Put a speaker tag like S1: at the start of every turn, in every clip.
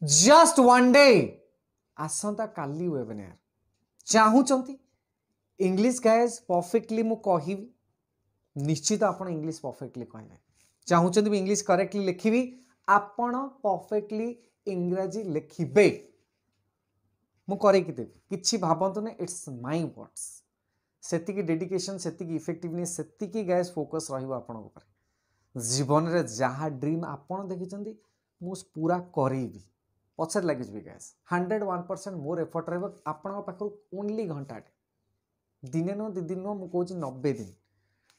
S1: Just one day आसंता काली webinar चाहूचंती English guys perfectly मु कहिबी निश्चित आपण इंग्लिश परफेक्टली कहले चाहूचंती भी इंग्लिश करेक्टली लिखिबी आपण परफेक्टली इंग्रजी लिखिबे मु करे कि देबी किछि भाबंतु ने इट्स माय वर्ड्स सेतिकी डेडिकेशन सेतिकी इफेक्टिवनेस सेतिकी गाइस फोकस रहइबो आपण ऊपर जीवन रे जहा ड्रीम आपण देखिचंती मु पूरा करेबी पछर लगे जी गाइस 101% मोर एफर्ट रहिबो आपण पाखरु ओनली घंटाटे दिने न दिन न मु कहूची 90 दिन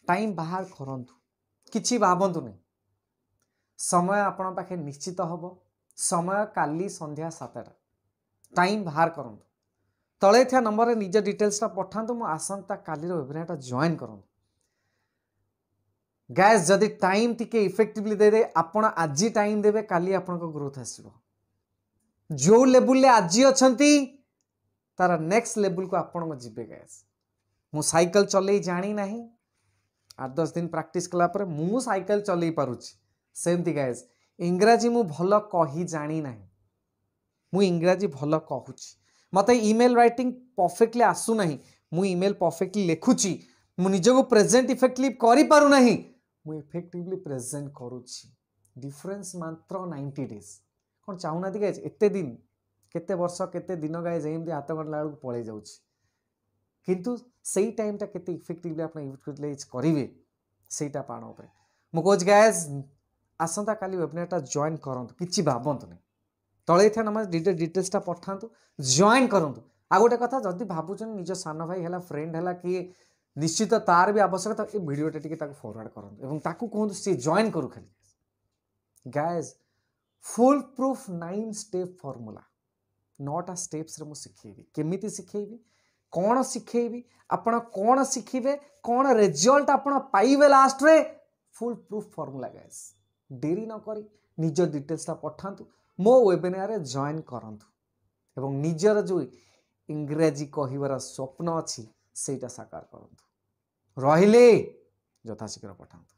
S1: टाइम बाहर करंतु किछि भाबंतु नै समय आपण पाखे निश्चित हबो समय काली संध्या 7टा टाइम बाहर करंतु तळे थिया नंबर रे निज डिटेल्स ता पठांतु मु आसंता काली रो वेबिनार जॉइन करंतु गाइस जदि टाइम टिके इफेक्टिवली दे दे आपण आज टाइम देबे काली आपण को ग्रोथ आसीबो जो लेवल ले आज अछंती तार नेक्स्ट लेवल को आपण को जिबे गाइस मु साइकिल चलै जानी नाही 8-10 दिन प्रैक्टिस कला पर मु साइकिल चलै पारुची सेमती गाइस इंग्रजी मु भलो कहि जानी नाही मु इंग्रजी भलो कहूची मते ईमेल राइटिंग परफेक्टली आसु नाही मु ईमेल परफेक्टली लिखुची मु निजको प्रेजेंट इफेक्टिवली करि पारु नाही मु इफेक्टिवली प्रेजेंट करूची डिफरेंस मात्र 90 डेज कोन चाहुना दी गाइस एते दिन केते वर्ष केते दिन गाइस एमदी हाथ गणला को पळे जाउची किंतु सेही टाइम ता केते इफेक्टिवली आपण यूटिलाइज करिवे सेटा पाणो पे मु कोच गाइस आसंता काली वेबिनार ता जॉइन करंतु किछि भाबंतु नै तळे था नम डिटेल्स ता पठांतु जॉइन करंतु आ गोटे कथा जदी भाबुचन निज सान भाई हला फ्रेंड हला कि निश्चित तार भी आवश्यकता ए वीडियो टे टिके ताको फॉरवर्ड करंतु एवं ताकू कहंतु से जॉइन करू खाली guys full proof 9 step formula 9टा स्टेप्स रे मु सिखेबी केमिति सिखेबी कोन सिखेबी आपण कोन सिखिबे कोन रिजल्ट आपण पाइबे लास्ट रे फुल प्रूफ फॉर्मूला गाइस देरी न करी निज डिटेल्स ता पठांतु मो वेबिनार रे जॉइन करंतु एवं निजर जो इंग्रजी कहिबार स्वप्न अछि सेटा साकार करंतु रहिले यथाशीघ्र पठांतु।